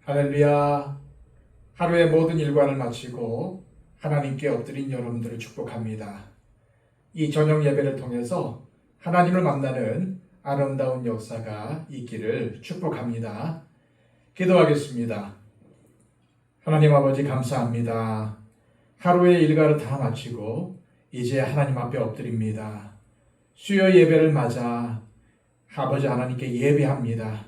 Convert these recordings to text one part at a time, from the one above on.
할렐루야. 하루의 모든 일과를 마치고 하나님께 엎드린 여러분들을 축복합니다. 이 저녁 예배를 통해서 하나님을 만나는 아름다운 역사가 있기를 축복합니다. 기도하겠습니다. 하나님 아버지 감사합니다. 하루의 일과를 다 마치고 이제 하나님 앞에 엎드립니다. 수요 예배를 맞아 아버지 하나님께 예배합니다.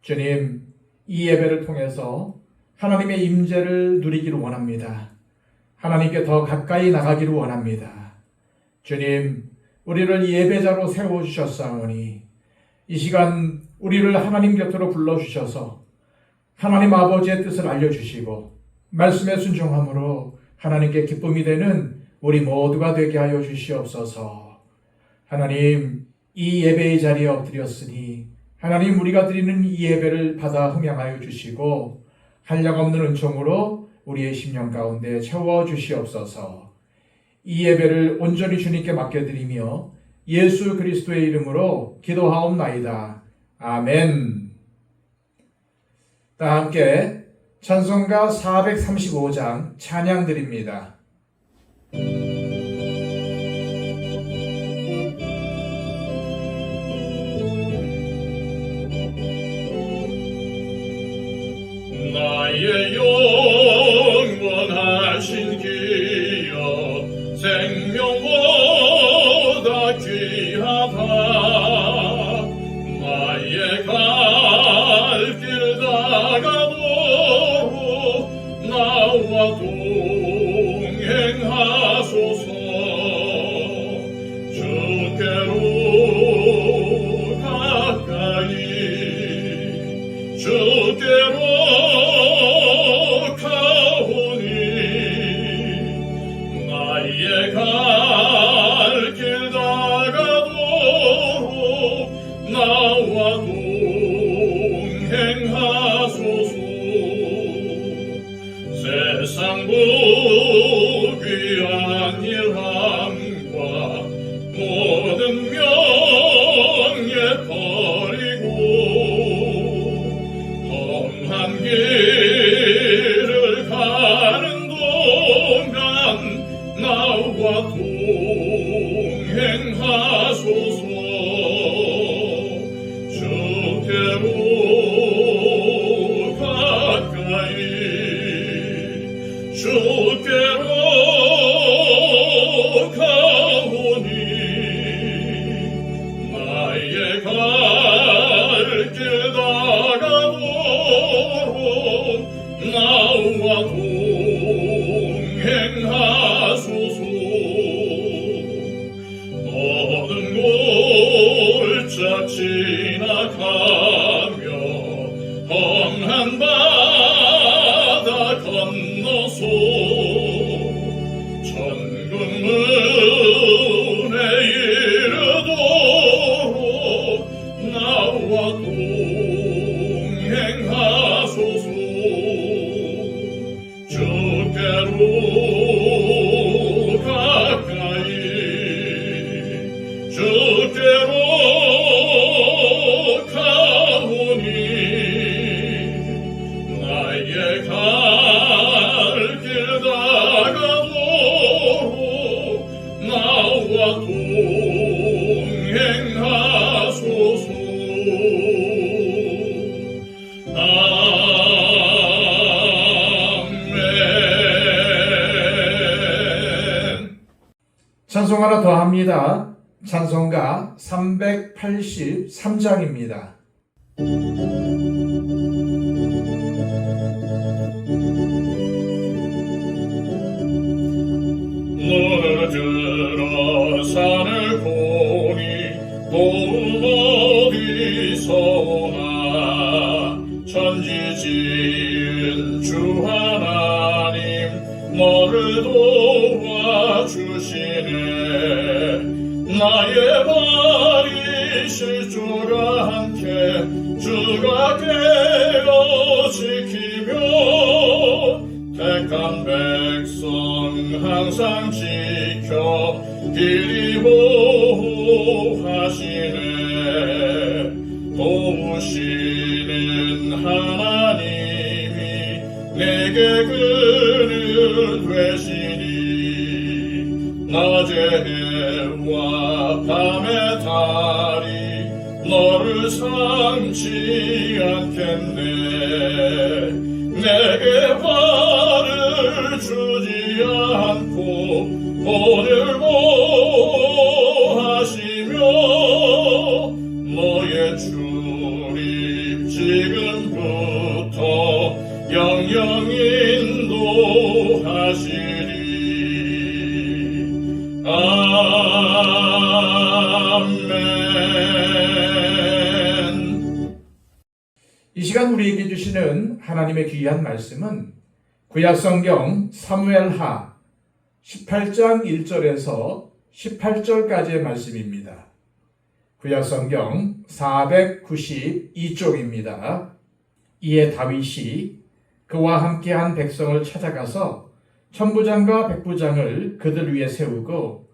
주님, 이 예배를 통해서 하나님의 임재를 누리기를 원합니다. 하나님께 더 가까이 나가기를 원합니다. 주님, 우리를 예배자로 세워주셨사오니 이 시간 우리를 하나님 곁으로 불러주셔서 하나님 아버지의 뜻을 알려주시고 말씀에 순종함으로 하나님께 기쁨이 되는 우리 모두가 되게 하여 주시옵소서. 하나님, 이 예배의 자리에 엎드렸으니 하나님, 우리가 드리는 이 예배를 받아 흠양하여 주시고 한량없는 은총으로 우리의 심령 가운데 채워 주시옵소서. 이 예배를 온전히 주님께 맡겨드리며 예수 그리스도의 이름으로 기도하옵나이다. 아멘. 다 함께 찬송가 435장 찬양 드립니다. 나의 영원하신 기여 생명보다 귀하다. 나의 갈 길 다가도록 나와 동행하소서. 주께로 가까이 주께로 가오니 나의 갈 길 다가도록 나와 동행하소서. 세상 부귀한 일함과 모든 명예 버리고 험한 길을 가는 동안 나와 동행하소서. 주께로 가까이 주께로 가오니 나의 갈 길 다가도록 나와 동행하소서. 모든 골짜 지나가며 험한 바다 건너서 천국 문에 이르도록 나와 동행하소서. 주께로 가까이 주께로 가오니 나의 갈 길 다가도록 나와 동행하소서. 아멘. 찬송 하나 더 합니다. 찬송가 383장입니다. 너를 들어 산을 보니 도움 어디서 오나. 천지 지은 주 하나님 너를 도와주시네. 나의 발이 실주가 않게 주가 깨어 지키며 택한 백성 항상 지켜 길이 보호하시네. 도우시는 하나님 내게 그늘 되시니 낮의 해와 밤의 달이 너를 삼지 않겠네. 내게 화를 주지 않고 오늘 보하시며 너의 출입 지금부터 영영 인도하시리. 아멘. 이 시간 우리에게 주시는 하나님의 귀한 말씀은 구약성경 사무엘하 18장 1절에서 18절까지의 말씀입니다. 구약성경 492쪽입니다. 이에 다윗이 그와 함께한 백성을 찾아가서 천부장과 백부장을 그들 위에 세우고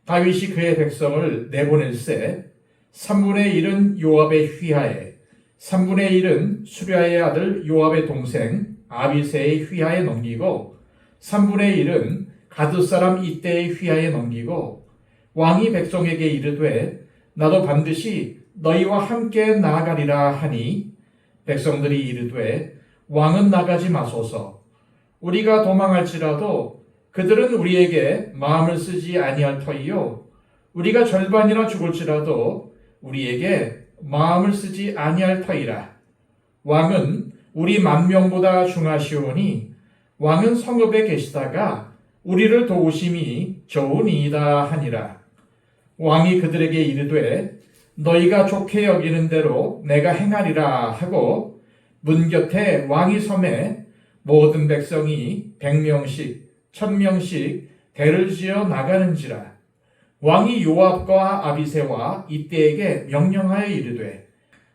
다윗이 그의 백성을 내보낼세 3분의 1은 요압의 휘하에 3분의 1은 수랴의 아들 요압의 동생 아비새의 휘하에 넘기고 3분의 1은 가드 사람 이때의 휘하에 넘기고 왕이 백성에게 이르되 나도 반드시 너희와 함께 나아가리라 하니 백성들이 이르되 왕은 나가지 마소서. 우리가 도망할지라도 그들은 우리에게 마음을 쓰지 아니할 터이요 우리가 절반이나 죽을지라도 우리에게 마음을 쓰지 아니할 터이라. 왕은 우리 만명보다 중하시오니 왕은 성읍에 계시다가 우리를 도우심이 좋으니이다 하니라. 왕이 그들에게 이르되 너희가 좋게 여기는 대로 내가 행하리라 하고 문 곁에 왕이 섬에 모든 백성이 100명씩 1000명씩 대를 지어 나가는지라. 왕이 요압과 아비새와 이때에게 명령하여 이르되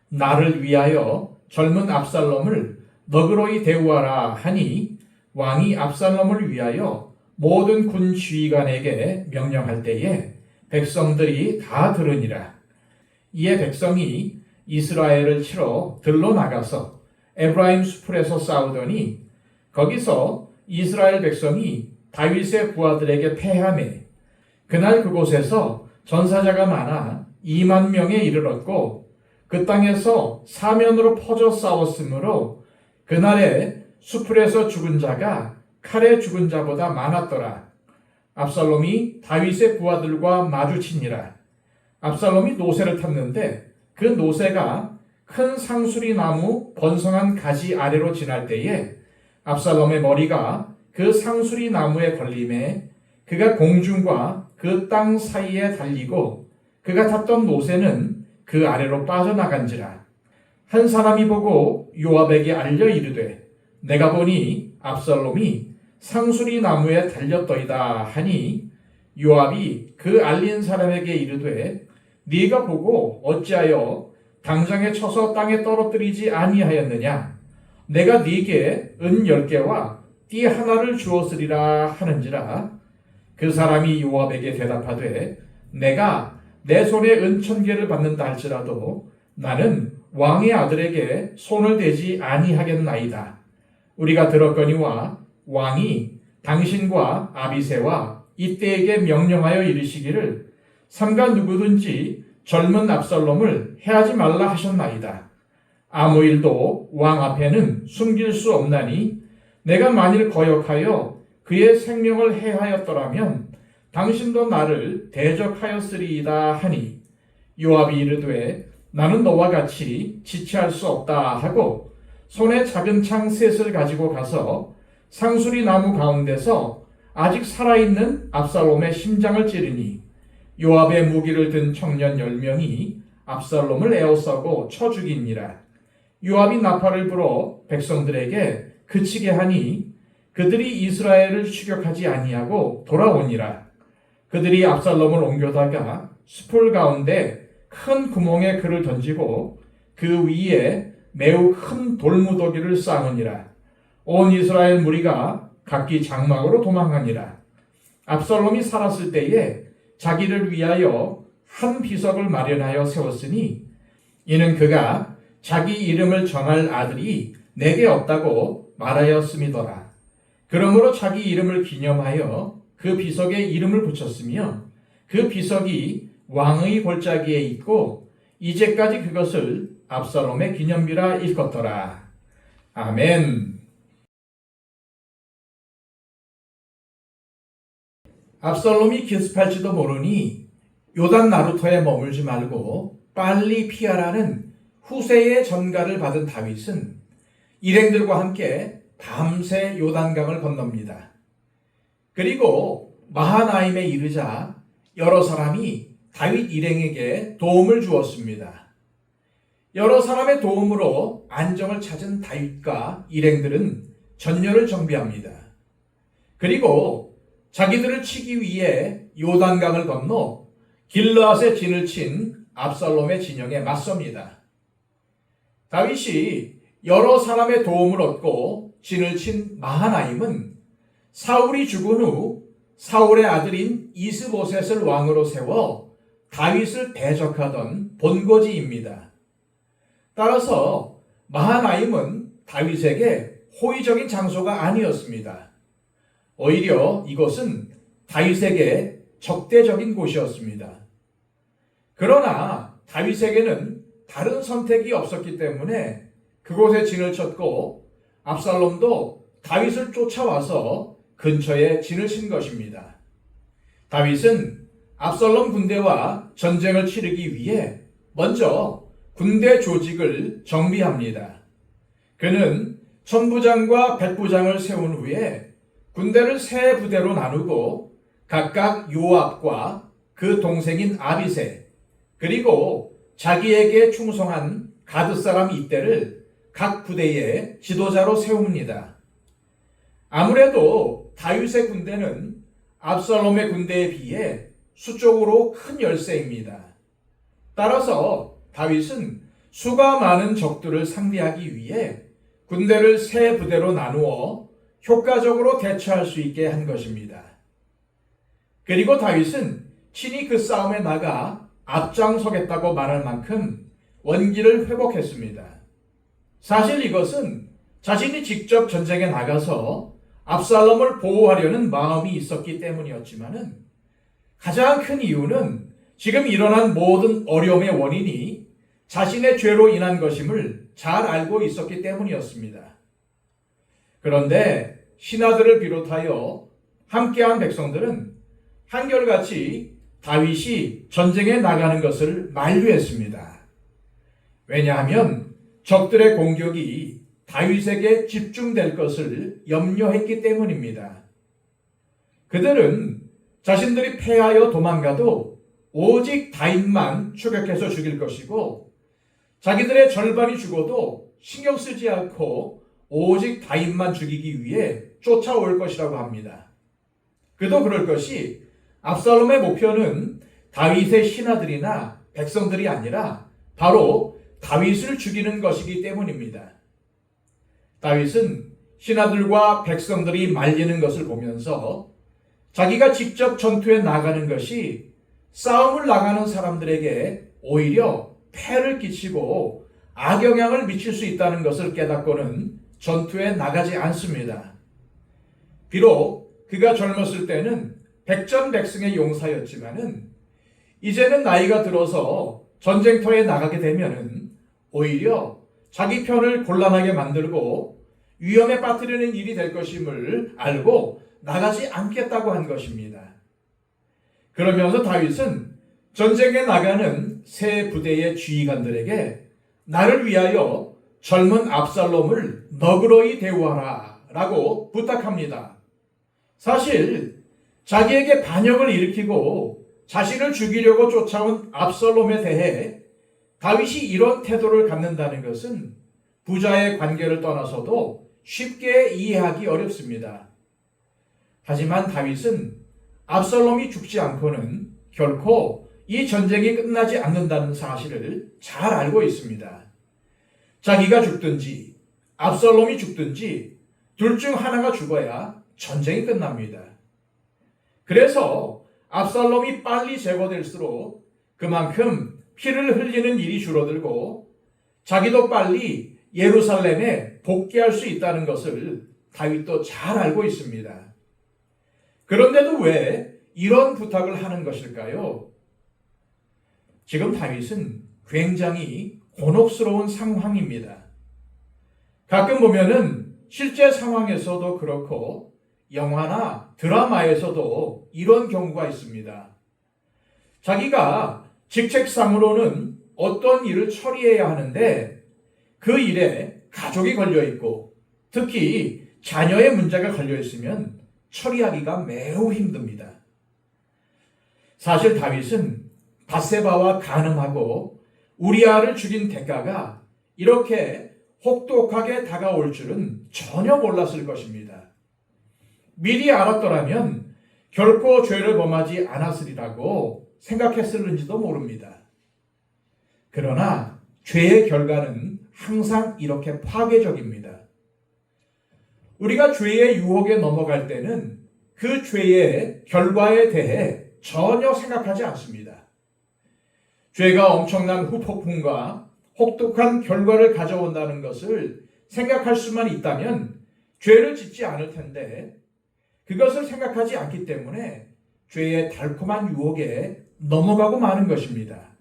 나를 위하여 젊은 압살롬을 너그러이 대우하라 하니 왕이 압살롬을 위하여 모든 군 지휘관에게 명령할 때에 백성들이 다 들으니라. 이에 백성이 이스라엘을 치러 들러 나가서 에브라임 수풀에서 싸우더니 거기서 이스라엘 백성이 다윗의 부하들에게 패하매 그날 그곳에서 전사자가 많아 2만 명에 이르렀고 그 땅에서 사면으로 퍼져 싸웠으므로 그날에 수풀에서 죽은 자가 칼에 죽은 자보다 많았더라. 압살롬이 다윗의 부하들과 마주치니라. 압살롬이 노새를 탔는데 그 노새가 큰 상수리 나무 번성한 가지 아래로 지날 때에 압살롬의 머리가 그 상수리 나무에 걸림에 그가 공중과 그 땅 사이에 달리고 그가 탔던 노새는 그 아래로 빠져나간지라. 한 사람이 보고 요압에게 알려 이르되 내가 보니 압살롬이 상수리 나무에 달렸더이다 하니 요압이 그 알린 사람에게 이르되 네가 보고 어찌하여 당장에 쳐서 땅에 떨어뜨리지 아니하였느냐. 내가 네게 은 10개와 띠 하나를 주었으리라 하는지라. 그 사람이 요압에게 대답하되 내가 내 손에 은 1000개를 받는다 할지라도 나는 왕의 아들에게 손을 대지 아니하겠나이다. 우리가 들었거니와 왕이 당신과 아비새와 이때에게 명령하여 이르시기를 삼가 누구든지 젊은 압살롬을 해하지 말라 하셨나이다. 아무 일도 왕 앞에는 숨길 수 없나니 내가 만일 거역하여 그의 생명을 해하였더라면 당신도 나를 대적하였으리이다 하니 요압이 이르되 나는 너와 같이 지체할 수 없다 하고 손에 작은 창 셋을 가지고 가서 상수리 나무 가운데서 아직 살아있는 압살롬의 심장을 찌르니 요압의 무기를 든 청년 10명이 압살롬을 에워싸고 쳐 죽이니라. 요압이 나팔을 불어 백성들에게 그치게 하니 그들이 이스라엘을 추격하지 아니하고 돌아오니라. 그들이 압살롬을 옮겨다가 수풀 가운데 큰 구멍에 그를 던지고 그 위에 매우 큰 돌무더기를 쌓으니라. 온 이스라엘 무리가 각기 장막으로 도망하니라. 압살롬이 살았을 때에 자기를 위하여 한 비석을 마련하여 세웠으니 이는 그가 자기 이름을 전할 아들이 내게 없다고 말하였음이더라. 그러므로 자기 이름을 기념하여 그 비석에 이름을 붙였으며 그 비석이 왕의 골짜기에 있고 이제까지 그것을 압살롬의 기념비라 일컫더라. 아멘. 압살롬이 기습할지도 모르니 요단 나루터에 머물지 말고 빨리 피하라는 후세의 전가를 받은 다윗은 일행들과 함께 밤새 요단강을 건넙니다. 그리고 마하나임에 이르자 여러 사람이 다윗 일행에게 도움을 주었습니다. 여러 사람의 도움으로 안정을 찾은 다윗과 일행들은 전열을 정비합니다. 그리고 자기들을 치기 위해 요단강을 건너 길르앗에 진을 친 압살롬의 진영에 맞섭니다. 다윗이 여러 사람의 도움을 얻고 진을 친 마하나임은 사울이 죽은 후 사울의 아들인 이스보셋을 왕으로 세워 다윗을 대적하던 본거지입니다. 따라서 마하나임은 다윗에게 호의적인 장소가 아니었습니다. 오히려 이것은 다윗에게 적대적인 곳이었습니다. 그러나 다윗에게는 다른 선택이 없었기 때문에 그곳에 진을 쳤고 압살롬도 다윗을 쫓아와서 근처에 진을 친 것입니다. 다윗은 압살롬 군대와 전쟁을 치르기 위해 먼저 군대 조직을 정비합니다. 그는 천부장과 백부장을 세운 후에 군대를 세 부대로 나누고 각각 요압과 그 동생인 아비세 그리고 자기에게 충성한 가드 사람 이때를 각 부대의 지도자로 세웁니다. 아무래도 다윗의 군대는 압살롬의 군대에 비해 수적으로 큰 열세입니다. 따라서 다윗은 수가 많은 적들을 상대하기 위해 군대를 세 부대로 나누어 효과적으로 대처할 수 있게 한 것입니다. 그리고 다윗은 친히 그 싸움에 나가 앞장서겠다고 말할 만큼 원기를 회복했습니다. 사실 이것은 자신이 직접 전쟁에 나가서 압살롬을 보호하려는 마음이 있었기 때문이었지만은 가장 큰 이유는 지금 일어난 모든 어려움의 원인이 자신의 죄로 인한 것임을 잘 알고 있었기 때문이었습니다. 그런데 신하들을 비롯하여 함께한 백성들은 한결같이 다윗이 전쟁에 나가는 것을 만류했습니다. 왜냐하면 적들의 공격이 다윗에게 집중될 것을 염려했기 때문입니다. 그들은 자신들이 패하여 도망가도 오직 다윗만 추격해서 죽일 것이고 자기들의 절반이 죽어도 신경 쓰지 않고 오직 다윗만 죽이기 위해 쫓아올 것이라고 합니다. 그도 그럴 것이 압살롬의 목표는 다윗의 신하들이나 백성들이 아니라 바로 다윗을 죽이는 것이기 때문입니다. 다윗은 신하들과 백성들이 말리는 것을 보면서 자기가 직접 전투에 나가는 것이 싸움을 나가는 사람들에게 오히려 폐를 끼치고 악영향을 미칠 수 있다는 것을 깨닫고는 전투에 나가지 않습니다. 비록 그가 젊었을 때는 백전백승의 용사였지만은 이제는 나이가 들어서 전쟁터에 나가게 되면은 오히려 자기 편을 곤란하게 만들고 위험에 빠뜨리는 일이 될 것임을 알고 나가지 않겠다고 한 것입니다. 그러면서 다윗은 전쟁에 나가는 세 부대의 지휘관들에게 나를 위하여 젊은 압살롬을 너그러이 대우하라 라고 부탁합니다. 사실 자기에게 반역을 일으키고 자신을 죽이려고 쫓아온 압살롬에 대해 다윗이 이런 태도를 갖는다는 것은 부자의 관계를 떠나서도 쉽게 이해하기 어렵습니다. 하지만 다윗은 압살롬이 죽지 않고는 결코 이 전쟁이 끝나지 않는다는 사실을 잘 알고 있습니다. 자기가 죽든지 압살롬이 죽든지 둘 중 하나가 죽어야 전쟁이 끝납니다. 그래서 압살롬이 빨리 제거될수록 그만큼 피를 흘리는 일이 줄어들고 자기도 빨리 예루살렘에 복귀할 수 있다는 것을 다윗도 잘 알고 있습니다. 그런데도 왜 이런 부탁을 하는 것일까요? 지금 다윗은 굉장히 곤혹스러운 상황입니다. 가끔 보면은 실제 상황에서도 그렇고 영화나 드라마에서도 이런 경우가 있습니다. 자기가 직책상으로는 어떤 일을 처리해야 하는데 그 일에 가족이 걸려 있고 특히 자녀의 문제가 걸려 있으면 처리하기가 매우 힘듭니다. 사실 다윗은 밧세바와 간음하고 우리아를 죽인 대가가 이렇게 혹독하게 다가올 줄은 전혀 몰랐을 것입니다. 미리 알았더라면 결코 죄를 범하지 않았으리라고 생각했을는지도 모릅니다. 그러나 죄의 결과는 항상 이렇게 파괴적입니다. 우리가 죄의 유혹에 넘어갈 때는 그 죄의 결과에 대해 전혀 생각하지 않습니다. 죄가 엄청난 후폭풍과 혹독한 결과를 가져온다는 것을 생각할 수만 있다면 죄를 짓지 않을 텐데 그것을 생각하지 않기 때문에 죄의 달콤한 유혹에 넘어가고 마는 것입니다.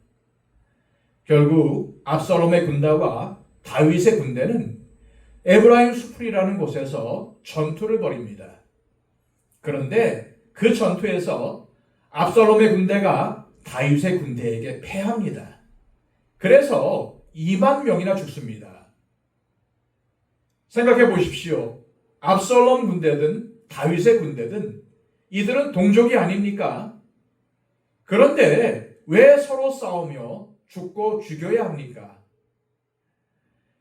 결국 압살롬의 군대와 다윗의 군대는 에브라임 수풀이라는 곳에서 전투를 벌입니다. 그런데 그 전투에서 압살롬의 군대가 다윗의 군대에게 패합니다. 그래서 2만 명이나 죽습니다. 생각해 보십시오. 압살롬 군대든 다윗의 군대든 이들은 동족이 아닙니까? 그런데 왜 서로 싸우며 죽고 죽여야 합니까?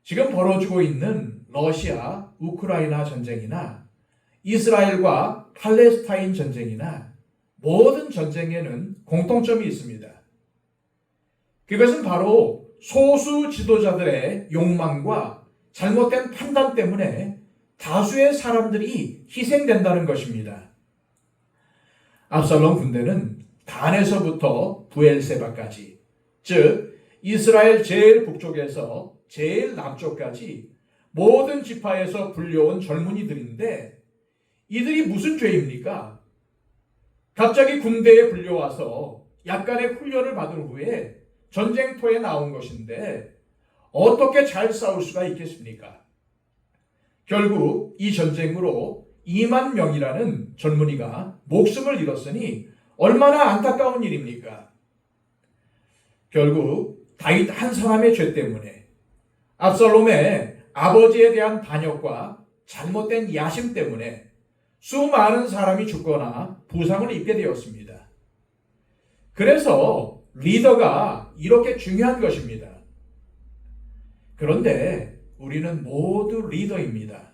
지금 벌어지고 있는 러시아, 우크라이나 전쟁이나 이스라엘과 팔레스타인 전쟁이나 모든 전쟁에는 공통점이 있습니다. 그것은 바로 소수 지도자들의 욕망과 잘못된 판단 때문에 다수의 사람들이 희생된다는 것입니다. 압살롬 군대는 단에서부터 부엘세바까지, 즉 이스라엘 제일 북쪽에서 제일 남쪽까지 모든 지파에서 불려온 젊은이들인데 이들이 무슨 죄입니까? 갑자기 군대에 불려와서 약간의 훈련을 받은 후에 전쟁터에 나온 것인데 어떻게 잘 싸울 수가 있겠습니까? 결국 이 전쟁으로 2만 명이라는 젊은이가 목숨을 잃었으니 얼마나 안타까운 일입니까? 결국 다윗 한 사람의 죄 때문에 압살롬의 아버지에 대한 반역과 잘못된 야심 때문에 수많은 사람이 죽거나 부상을 입게 되었습니다. 그래서 리더가 이렇게 중요한 것입니다. 그런데 우리는 모두 리더입니다.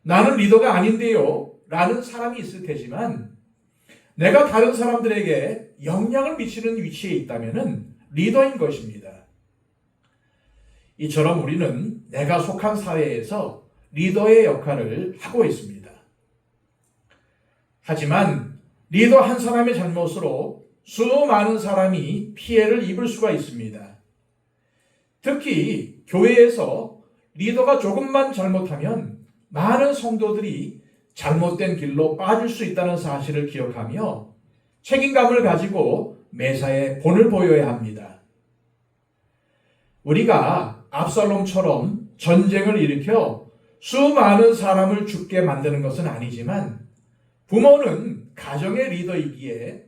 나는 리더가 아닌데요 라는 사람이 있을 테지만 내가 다른 사람들에게 영향을 미치는 위치에 있다면 리더인 것입니다. 이처럼 우리는 내가 속한 사회에서 리더의 역할을 하고 있습니다. 하지만 리더 한 사람의 잘못으로 수많은 사람이 피해를 입을 수가 있습니다. 특히 교회에서 리더가 조금만 잘못하면 많은 성도들이 잘못된 길로 빠질 수 있다는 사실을 기억하며 책임감을 가지고 매사에 본을 보여야 합니다. 우리가 압살롬처럼 전쟁을 일으켜 수많은 사람을 죽게 만드는 것은 아니지만 부모는 가정의 리더이기에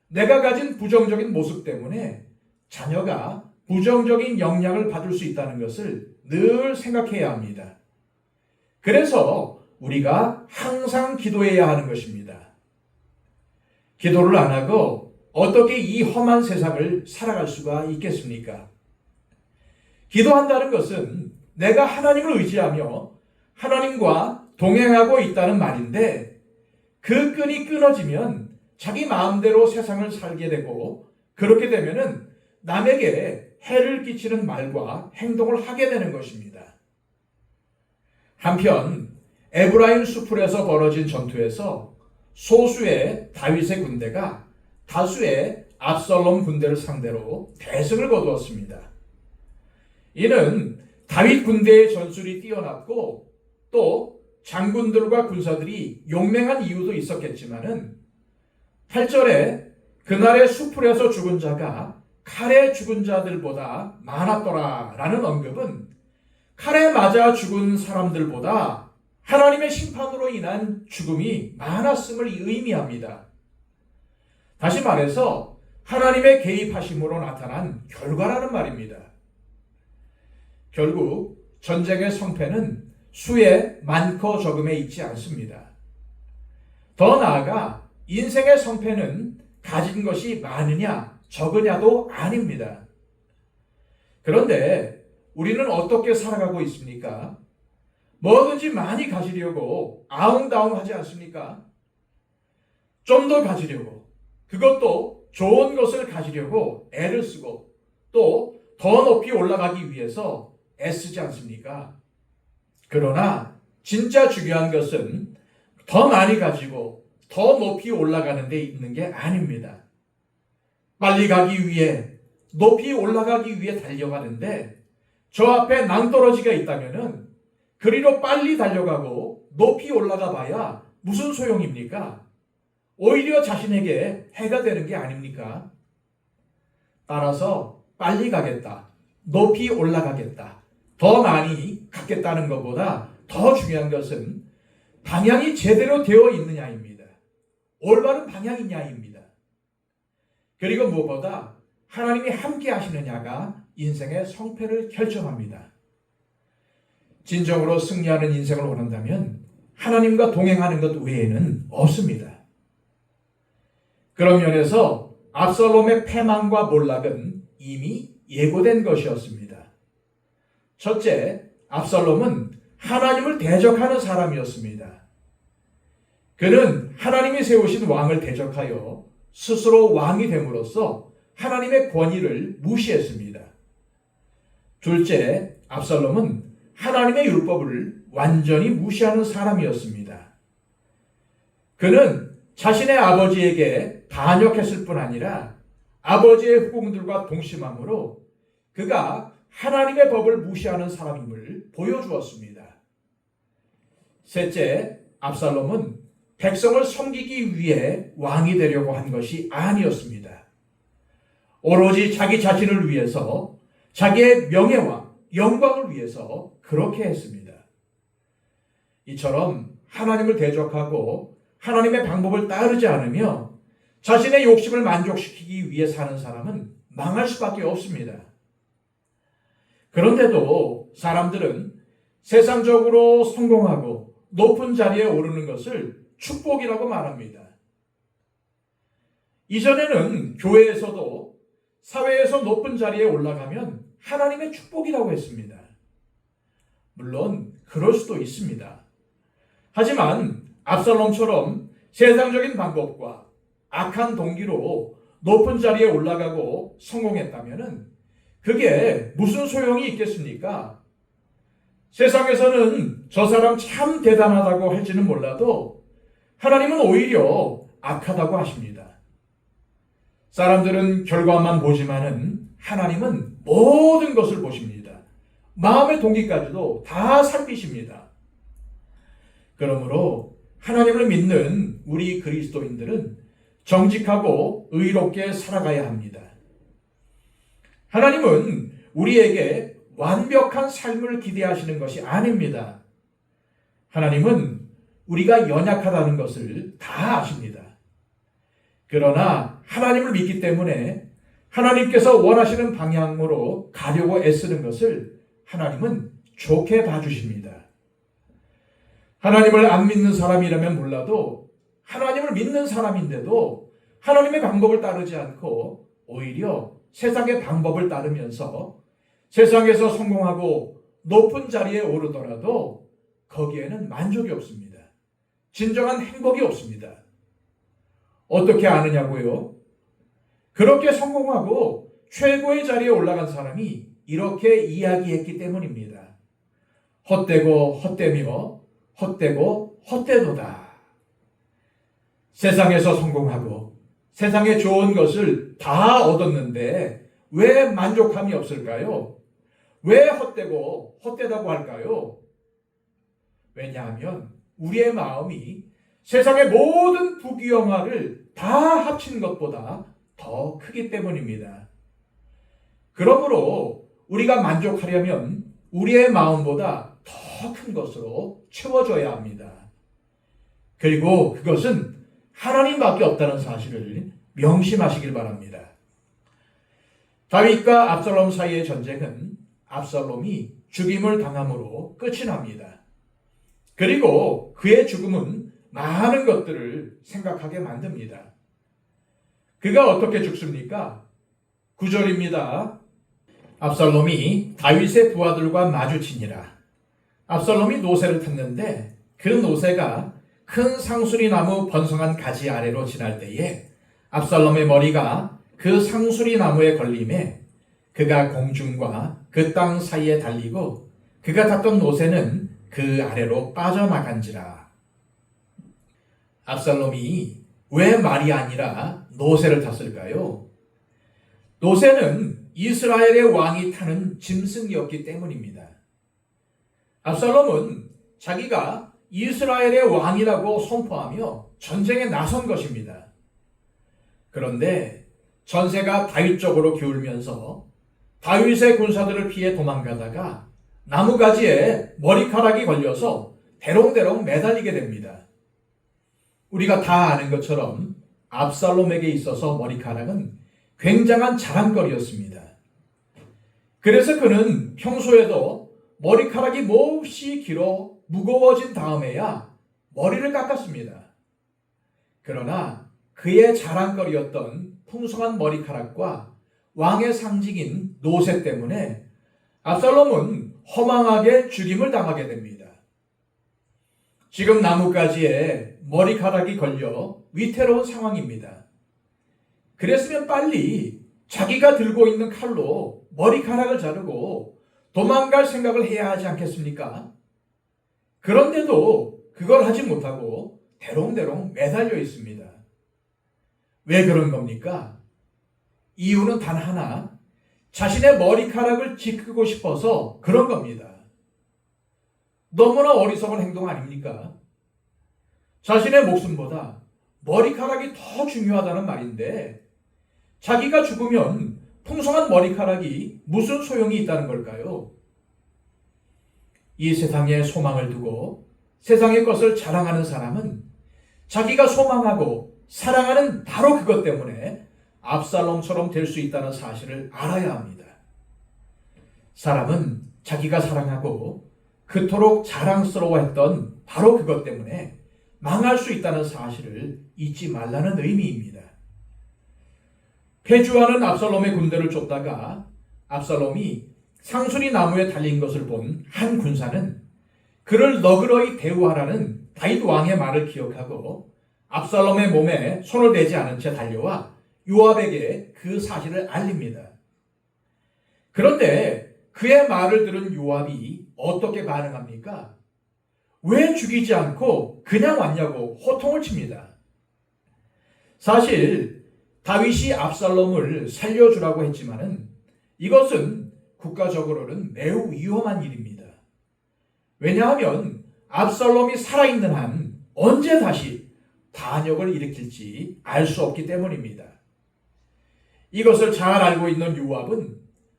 내가 가진 부정적인 모습 때문에 자녀가 부정적인 영향을 받을 수 있다는 것을 늘 생각해야 합니다. 그래서 우리가 항상 기도해야 하는 것입니다. 기도를 안 하고 어떻게 이 험한 세상을 살아갈 수가 있겠습니까? 기도한다는 것은 내가 하나님을 의지하며 하나님과 동행하고 있다는 말인데 그 끈이 끊어지면 자기 마음대로 세상을 살게 되고 그렇게 되면은 남에게 해를 끼치는 말과 행동을 하게 되는 것입니다. 한편 에브라임 수풀에서 벌어진 전투에서 소수의 다윗의 군대가 다수의 압살롬 군대를 상대로 대승을 거두었습니다. 이는 다윗 군대의 전술이 뛰어났고 또 장군들과 군사들이 용맹한 이유도 있었겠지만은 8절에 그날의 수풀에서 죽은 자가 칼에 죽은 자들보다 많았더라라는 언급은 칼에 맞아 죽은 사람들보다 하나님의 심판으로 인한 죽음이 많았음을 의미합니다. 다시 말해서 하나님의 개입하심으로 나타난 결과라는 말입니다. 결국 전쟁의 성패는 수에 많고 적음에 있지 않습니다. 더 나아가 인생의 성패는 가진 것이 많으냐 적으냐도 아닙니다. 그런데 우리는 어떻게 살아가고 있습니까? 뭐든지 많이 가지려고 아웅다웅하지 않습니까? 좀 더 가지려고, 그것도 좋은 것을 가지려고 애를 쓰고 또 더 높이 올라가기 위해서 애쓰지 않습니까? 그러나 진짜 중요한 것은 더 많이 가지고 더 높이 올라가는 데 있는 게 아닙니다. 빨리 가기 위해, 높이 올라가기 위해 달려가는데 저 앞에 낭떠러지가 있다면은 그리로 빨리 달려가고 높이 올라가 봐야 무슨 소용입니까? 오히려 자신에게 해가 되는 게 아닙니까? 따라서 빨리 가겠다, 높이 올라가겠다, 더 많이 갖겠다는 것보다 더 중요한 것은 방향이 제대로 되어 있느냐입니다. 올바른 방향이냐입니다. 그리고 무엇보다 하나님이 함께 하시느냐가 인생의 성패를 결정합니다. 진정으로 승리하는 인생을 원한다면 하나님과 동행하는 것 외에는 없습니다. 그런 면에서 압살롬의 패망과 몰락은 이미 예고된 것이었습니다. 첫째, 압살롬은 하나님을 대적하는 사람이었습니다. 그는 하나님이 세우신 왕을 대적하여 스스로 왕이 됨으로써 하나님의 권위를 무시했습니다. 둘째, 압살롬은 하나님의 율법을 완전히 무시하는 사람이었습니다. 그는 자신의 아버지에게 반역했을 뿐 아니라 아버지의 후궁들과 동심함으로 그가 하나님의 법을 무시하는 사람임을 보여주었습니다. 셋째, 압살롬은 백성을 섬기기 위해 왕이 되려고 한 것이 아니었습니다. 오로지 자기 자신을 위해서, 자기의 명예와 영광을 위해서 그렇게 했습니다. 이처럼 하나님을 대적하고 하나님의 방법을 따르지 않으며 자신의 욕심을 만족시키기 위해 사는 사람은 망할 수밖에 없습니다. 그런데도 사람들은 세상적으로 성공하고 높은 자리에 오르는 것을 축복이라고 말합니다. 이전에는 교회에서도 사회에서 높은 자리에 올라가면 하나님의 축복이라고 했습니다. 물론 그럴 수도 있습니다. 하지만 압살롬처럼 세상적인 방법과 악한 동기로 높은 자리에 올라가고 성공했다면 그게 무슨 소용이 있겠습니까? 세상에서는 저 사람 참 대단하다고 할지는 몰라도 하나님은 오히려 악하다고 하십니다. 사람들은 결과만 보지만은 하나님은 모든 것을 보십니다. 마음의 동기까지도 다 살피십니다. 그러므로 하나님을 믿는 우리 그리스도인들은 정직하고 의롭게 살아가야 합니다. 하나님은 우리에게 완벽한 삶을 기대하시는 것이 아닙니다. 하나님은 우리가 연약하다는 것을 다 아십니다. 그러나 하나님을 믿기 때문에 하나님께서 원하시는 방향으로 가려고 애쓰는 것을 하나님은 좋게 봐주십니다. 하나님을 안 믿는 사람이라면 몰라도 하나님을 믿는 사람인데도 하나님의 방법을 따르지 않고 오히려 세상의 방법을 따르면서 세상에서 성공하고 높은 자리에 오르더라도 거기에는 만족이 없습니다. 진정한 행복이 없습니다. 어떻게 아느냐고요? 그렇게 성공하고 최고의 자리에 올라간 사람이 이렇게 이야기했기 때문입니다. 헛되고 헛되며 헛되고 헛되도다. 세상에서 성공하고 세상에 좋은 것을 다 얻었는데 왜 만족함이 없을까요? 왜 헛되고 헛되다고 할까요? 왜냐하면 우리의 마음이 세상의 모든 부귀영화를 다 합친 것보다 더 크기 때문입니다. 그러므로 우리가 만족하려면 우리의 마음보다 더 큰 것으로 채워줘야 합니다. 그리고 그것은 하나님밖에 없다는 사실을 명심하시길 바랍니다. 다윗과 압살롬 사이의 전쟁은 압살롬이 죽임을 당함으로 끝이 납니다. 그리고 그의 죽음은 많은 것들을 생각하게 만듭니다. 그가 어떻게 죽습니까? 9절입니다. 압살롬이 다윗의 부하들과 마주치니라. 압살롬이 노새를 탔는데 그 노새가 큰 상수리 나무 번성한 가지 아래로 지날 때에 압살롬의 머리가 그 상수리 나무에 걸림에 그가 공중과 그 땅 사이에 달리고 그가 탔던 노새는 그 아래로 빠져나간지라. 압살롬이 왜 말이 아니라 노새를 탔을까요? 노새는 이스라엘의 왕이 타는 짐승이었기 때문입니다. 압살롬은 자기가 이스라엘의 왕이라고 선포하며 전쟁에 나선 것입니다. 그런데 전세가 다윗 쪽으로 기울면서 다윗의 군사들을 피해 도망가다가 나무가지에 머리카락이 걸려서 대롱대롱 매달리게 됩니다. 우리가 다 아는 것처럼 압살롬에게 있어서 머리카락은 굉장한 자랑거리였습니다. 그래서 그는 평소에도 머리카락이 몹시 길어 무거워진 다음에야 머리를 깎았습니다. 그러나 그의 자랑거리였던 풍성한 머리카락과 왕의 상징인 노새 때문에 압살롬은 허망하게 죽임을 당하게 됩니다. 지금 나뭇가지에 머리카락이 걸려 위태로운 상황입니다. 그랬으면 빨리 자기가 들고 있는 칼로 머리카락을 자르고 도망갈 생각을 해야 하지 않겠습니까? 그런데도 그걸 하지 못하고 대롱대롱 매달려 있습니다. 왜 그런 겁니까? 이유는 단 하나, 자신의 머리카락을 지키고 싶어서 그런 겁니다. 너무나 어리석은 행동 아닙니까? 자신의 목숨보다 머리카락이 더 중요하다는 말인데 자기가 죽으면 풍성한 머리카락이 무슨 소용이 있다는 걸까요? 이 세상에 소망을 두고 세상의 것을 자랑하는 사람은 자기가 소망하고 사랑하는 바로 그것 때문에 압살롬처럼 될 수 있다는 사실을 알아야 합니다. 사람은 자기가 사랑하고 그토록 자랑스러워했던 바로 그것 때문에 망할 수 있다는 사실을 잊지 말라는 의미입니다. 패주하는 압살롬의 군대를 쫓다가 압살롬이 상수리 나무에 달린 것을 본 한 군사는 그를 너그러이 대우하라는 다윗 왕의 말을 기억하고 압살롬의 몸에 손을 대지 않은 채 달려와 요압에게 그 사실을 알립니다. 그런데 그의 말을 들은 요압이 어떻게 반응합니까? 왜 죽이지 않고 그냥 왔냐고 호통을 칩니다. 사실 다윗이 압살롬을 살려주라고 했지만은 이것은 국가적으로는 매우 위험한 일입니다. 왜냐하면 압살롬이 살아있는 한 언제 다시 반역을 일으킬지 알 수 없기 때문입니다. 이것을 잘 알고 있는 요압은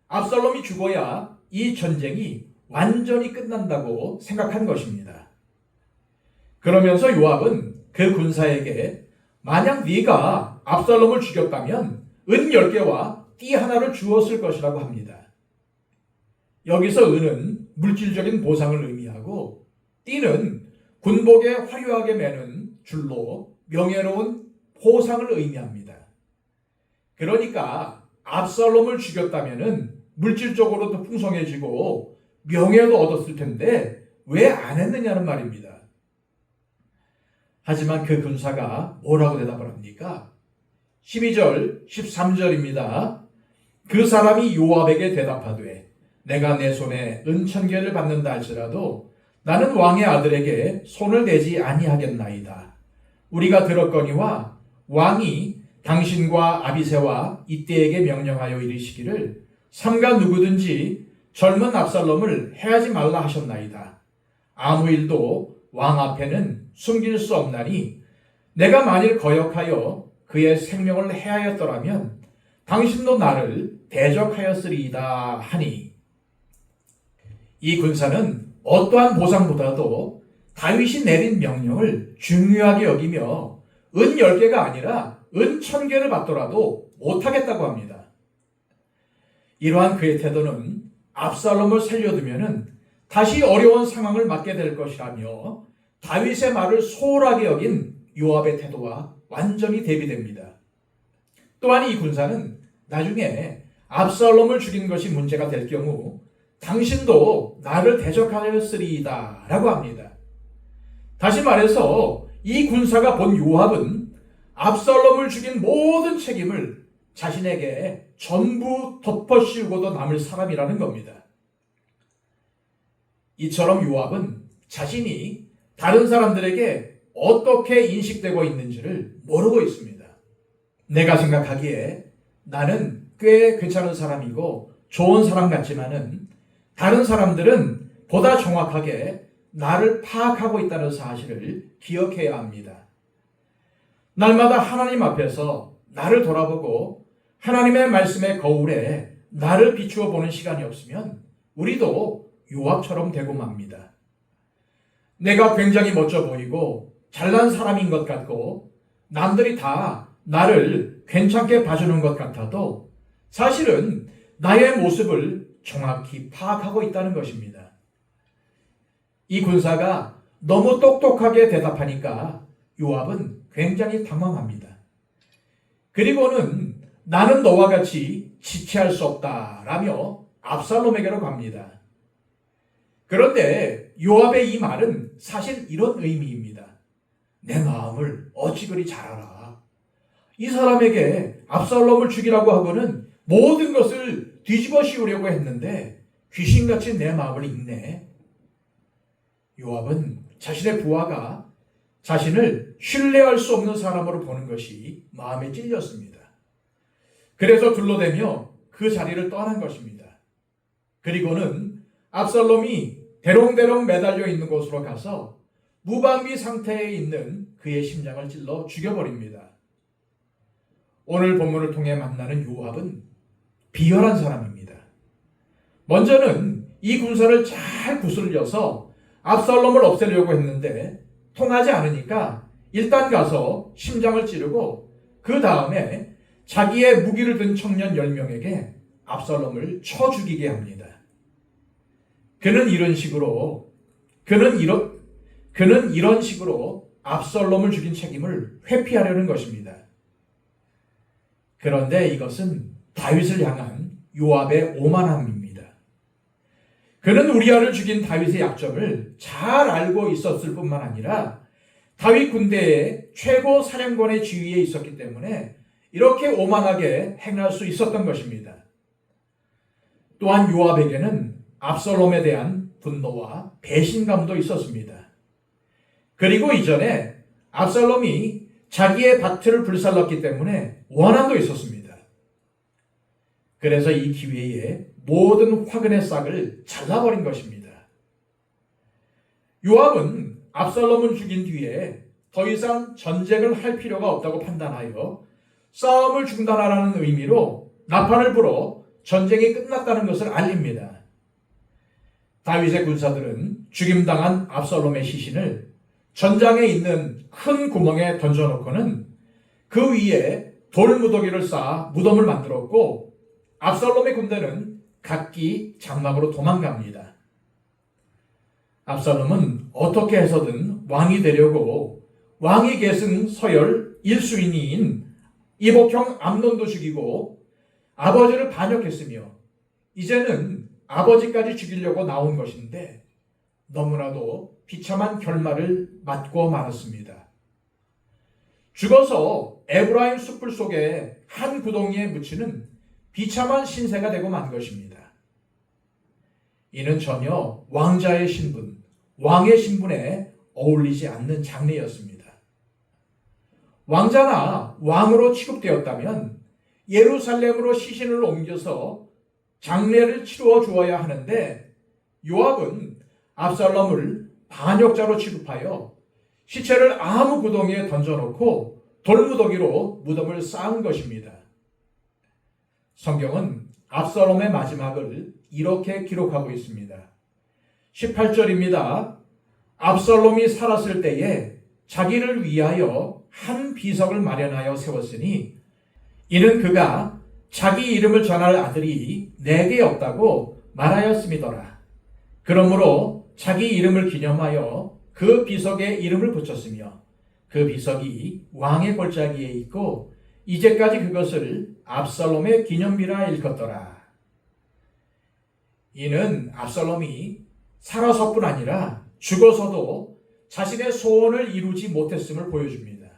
압살롬이 죽어야 이 전쟁이 완전히 끝난다고 생각한 것입니다. 그러면서 요압은 그 군사에게 만약 네가 압살롬을 죽였다면 은 10개와 띠 하나를 주었을 것이라고 합니다. 여기서 은은 물질적인 보상을 의미하고 띠는 군복에 화려하게 매는 줄로 명예로운 보상을 의미합니다. 그러니까 압살롬을 죽였다면 물질적으로도 풍성해지고 명예도 얻었을 텐데 왜 안 했느냐는 말입니다. 하지만 그 군사가 뭐라고 대답을 합니까? 12절, 13절입니다. 그 사람이 요압에게 대답하되 내가 내 손에 은 1000개를 받는다 할지라도 나는 왕의 아들에게 손을 대지 아니하겠나이다. 우리가 들었거니와 왕이 당신과 아비새와 이때에게 명령하여 이르시기를 삼가 누구든지 젊은 압살롬을 해하지 말라 하셨나이다. 아무 일도 왕 앞에는 숨길 수 없나니 내가 만일 거역하여 그의 생명을 해하였더라면 당신도 나를 대적하였으리이다 하니, 이 군사는 어떠한 보상보다도 다윗이 내린 명령을 중요하게 여기며 은 10개가 아니라 은 1000개를 받더라도 못하겠다고 합니다. 이러한 그의 태도는 압살롬을 살려두면 다시 어려운 상황을 맞게 될 것이라며 다윗의 말을 소홀하게 여긴 요압의 태도와 완전히 대비됩니다. 또한 이 군사는 나중에 압살롬을 죽인 것이 문제가 될 경우 당신도 나를 대적하였으리이다 라고 합니다. 다시 말해서 이 군사가 본 요압은 압살롬을 죽인 모든 책임을 자신에게 전부 덮어씌우고도 남을 사람이라는 겁니다. 이처럼 요압은 자신이 다른 사람들에게 어떻게 인식되고 있는지를 모르고 있습니다. 내가 생각하기에 나는 꽤 괜찮은 사람이고 좋은 사람 같지만은 다른 사람들은 보다 정확하게 나를 파악하고 있다는 사실을 기억해야 합니다. 날마다 하나님 앞에서 나를 돌아보고 하나님의 말씀의 거울에 나를 비추어 보는 시간이 없으면 우리도 요압처럼 되고 맙니다. 내가 굉장히 멋져 보이고 잘난 사람인 것 같고 남들이 다 나를 괜찮게 봐주는 것 같아도 사실은 나의 모습을 정확히 파악하고 있다는 것입니다. 이 군사가 너무 똑똑하게 대답하니까 요압은 굉장히 당황합니다. 그리고는 나는 너와 같이 지체할 수 없다라며 압살롬에게로 갑니다. 그런데 요압의 이 말은 사실 이런 의미입니다. 내 마음을 어찌 그리 잘 알아. 이 사람에게 압살롬을 죽이라고 하고는 모든 것을 뒤집어 씌우려고 했는데 귀신같이 내 마음을 읽네. 요압은 자신의 부하가 자신을 신뢰할 수 없는 사람으로 보는 것이 마음에 찔렸습니다. 그래서 둘러대며 그 자리를 떠난 것입니다. 그리고는 압살롬이 대롱대롱 매달려 있는 곳으로 가서 무방비 상태에 있는 그의 심장을 찔러 죽여버립니다. 오늘 본문을 통해 만나는 요압은 비열한 사람입니다. 먼저는 이 군사를 잘 구슬려서 압살롬을 없애려고 했는데 통하지 않으니까 일단 가서 심장을 찌르고 그 다음에 자기의 무기를 든 청년 10명에게 압살롬을 쳐 죽이게 합니다. 그는 이런 식으로 압살롬을 죽인 책임을 회피하려는 것입니다. 그런데 이것은 다윗을 향한 요압의 오만함입니다. 그는 우리아를 죽인 다윗의 약점을 잘 알고 있었을 뿐만 아니라 다윗 군대의 최고 사령관의 지위에 있었기 때문에 이렇게 오만하게 행할 수 있었던 것입니다. 또한 요압에게는 압살롬에 대한 분노와 배신감도 있었습니다. 그리고 이전에 압살롬이 자기의 밭을 불살랐기 때문에 원한도 있었습니다. 그래서 이 기회에 모든 화근의 싹을 잘라버린 것입니다. 요압은 압살롬을 죽인 뒤에 더 이상 전쟁을 할 필요가 없다고 판단하여 싸움을 중단하라는 의미로 나팔을 불어 전쟁이 끝났다는 것을 알립니다. 다윗의 군사들은 죽임당한 압살롬의 시신을 전장에 있는 큰 구멍에 던져놓고는 그 위에 돌무더기를 쌓아 무덤을 만들었고 압살롬의 군대는 각기 장막으로 도망갑니다. 압살롬은 어떻게 해서든 왕이 되려고 왕이 계승 서열 1수인인 이복형 암논도 죽이고 아버지를 반역했으며 이제는 아버지까지 죽이려고 나온 것인데 너무나도 비참한 결말을 맞고 말았습니다. 죽어서 에브라임 숯불 속에 한 구덩이에 묻히는 비참한 신세가 되고 만 것입니다. 이는 전혀 왕자의 신분, 왕의 신분에 어울리지 않는 장례였습니다. 왕자나 왕으로 취급되었다면 예루살렘으로 시신을 옮겨서 장례를 치루어 주어야 하는데 요압은 압살롬을 반역자로 취급하여 시체를 아무 구덩이에 던져놓고 돌무더기로 무덤을 쌓은 것입니다. 성경은 압살롬의 마지막을 이렇게 기록하고 있습니다. 18절입니다. 압살롬이 살았을 때에 자기를 위하여 한 비석을 마련하여 세웠으니 이는 그가 자기 이름을 전할 아들이 내게 없다고 말하였음이더라. 그러므로 자기 이름을 기념하여 그 비석에 이름을 붙였으며 그 비석이 왕의 골짜기에 있고 이제까지 그것을 압살롬의 기념비라 일컫더라. 이는 압살롬이 살아서뿐 아니라 죽어서도 자신의 소원을 이루지 못했음을 보여줍니다.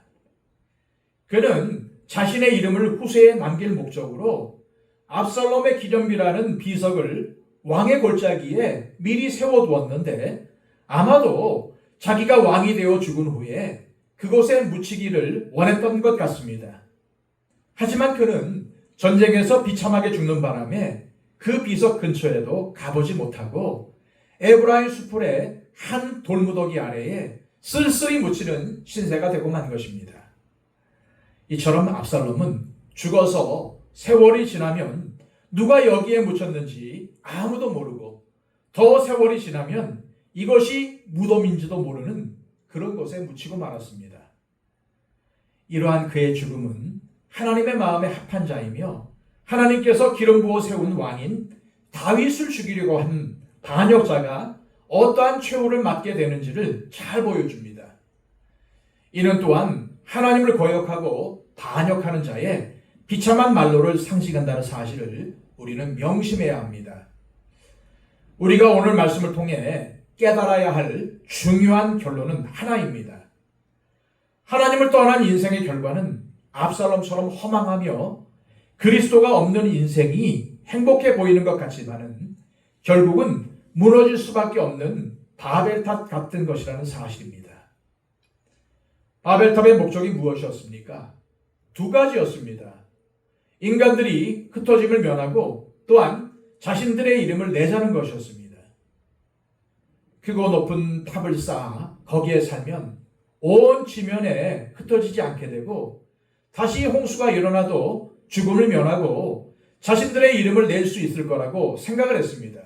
그는 자신의 이름을 후세에 남길 목적으로 압살롬의 기념비라는 비석을 왕의 골짜기에 미리 세워두었는데 아마도 자기가 왕이 되어 죽은 후에 그곳에 묻히기를 원했던 것 같습니다. 하지만 그는 전쟁에서 비참하게 죽는 바람에 그 비석 근처에도 가보지 못하고 에브라임 수풀의 한 돌무더기 아래에 쓸쓸히 묻히는 신세가 되고 만 것입니다. 이처럼 압살롬은 죽어서 세월이 지나면 누가 여기에 묻혔는지 아무도 모르고 더 세월이 지나면 이것이 무덤인지도 모르는 그런 곳에 묻히고 말았습니다. 이러한 그의 죽음은 하나님의 마음에 합한 자이며 하나님께서 기름 부어 세운 왕인 다윗을 죽이려고 한 반역자가 어떠한 최후를 맞게 되는지를 잘 보여줍니다. 이는 또한 하나님을 거역하고 반역하는 자의 비참한 말로를 상징한다는 사실을 우리는 명심해야 합니다. 우리가 오늘 말씀을 통해 깨달아야 할 중요한 결론은 하나입니다. 하나님을 떠난 인생의 결과는 압살롬처럼 허망하며 그리스도가 없는 인생이 행복해 보이는 것 같지만은 결국은 무너질 수밖에 없는 바벨탑 같은 것이라는 사실입니다. 바벨탑의 목적이 무엇이었습니까? 두 가지였습니다. 인간들이 흩어짐을 면하고 또한 자신들의 이름을 내자는 것이었습니다. 크고 높은 탑을 쌓아 거기에 살면 온 지면에 흩어지지 않게 되고 다시 홍수가 일어나도 죽음을 면하고 자신들의 이름을 낼 수 있을 거라고 생각을 했습니다.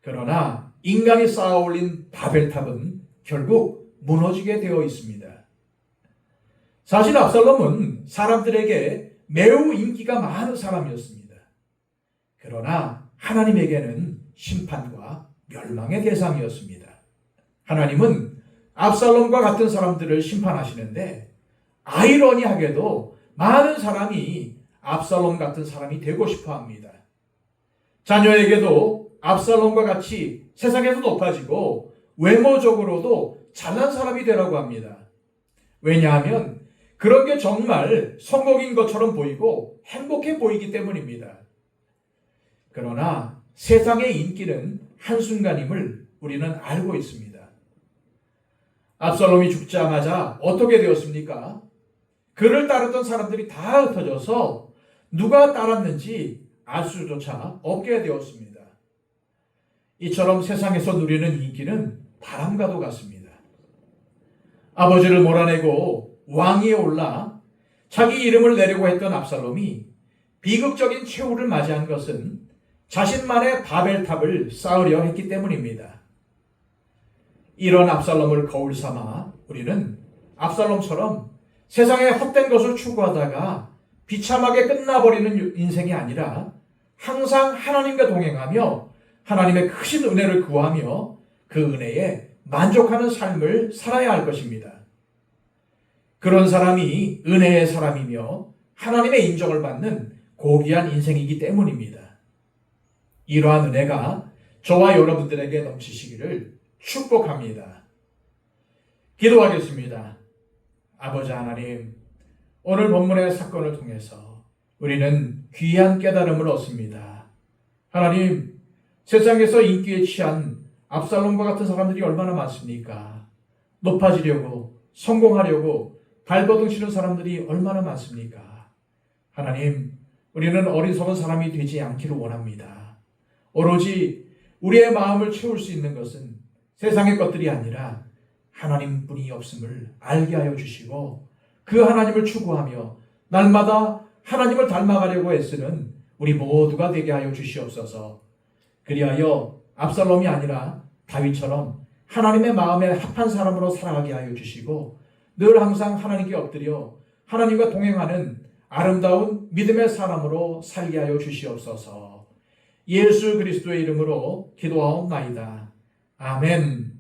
그러나 인간이 쌓아 올린 바벨탑은 결국 무너지게 되어 있습니다. 사실 압살롬은 사람들에게 매우 인기가 많은 사람이었습니다. 그러나 하나님에게는 심판과 멸망의 대상이었습니다. 하나님은 압살롬과 같은 사람들을 심판하시는데 아이러니하게도 많은 사람이 압살롬 같은 사람이 되고 싶어 합니다. 자녀에게도 압살롬과 같이 세상에서 높아지고 외모적으로도 잘난 사람이 되라고 합니다. 왜냐하면 그런 게 정말 성공인 것처럼 보이고 행복해 보이기 때문입니다. 그러나 세상의 인기는 한순간임을 우리는 알고 있습니다. 압살롬이 죽자마자 어떻게 되었습니까? 그를 따르던 사람들이 다 흩어져서 누가 따랐는지 알 수조차 없게 되었습니다. 이처럼 세상에서 누리는 인기는 바람과도 같습니다. 아버지를 몰아내고 왕위에 올라 자기 이름을 내려고 했던 압살롬이 비극적인 최후를 맞이한 것은 자신만의 바벨탑을 쌓으려 했기 때문입니다. 이런 압살롬을 거울 삼아 우리는 압살롬처럼 세상의 헛된 것을 추구하다가 비참하게 끝나버리는 인생이 아니라 항상 하나님과 동행하며 하나님의 크신 은혜를 구하며 그 은혜에 만족하는 삶을 살아야 할 것입니다. 그런 사람이 은혜의 사람이며 하나님의 인정을 받는 고귀한 인생이기 때문입니다. 이러한 은혜가 저와 여러분들에게 넘치시기를 축복합니다. 기도하겠습니다. 아버지 하나님, 오늘 본문의 사건을 통해서 우리는 귀한 깨달음을 얻습니다. 하나님, 세상에서 인기에 취한 압살롬과 같은 사람들이 얼마나 많습니까? 높아지려고, 성공하려고 발버둥 치는 사람들이 얼마나 많습니까? 하나님, 우리는 어리석은 사람이 되지 않기를 원합니다. 오로지 우리의 마음을 채울 수 있는 것은 세상의 것들이 아니라 하나님뿐이 없음을 알게 하여 주시고 그 하나님을 추구하며 날마다 하나님을 닮아가려고 애쓰는 우리 모두가 되게 하여 주시옵소서. 그리하여 압살롬이 아니라 다윗처럼 하나님의 마음에 합한 사람으로 살아가게 하여 주시고 늘 항상 하나님께 엎드려 하나님과 동행하는 아름다운 믿음의 사람으로 살게 하여 주시옵소서. 예수 그리스도의 이름으로 기도하옵나이다. 아멘.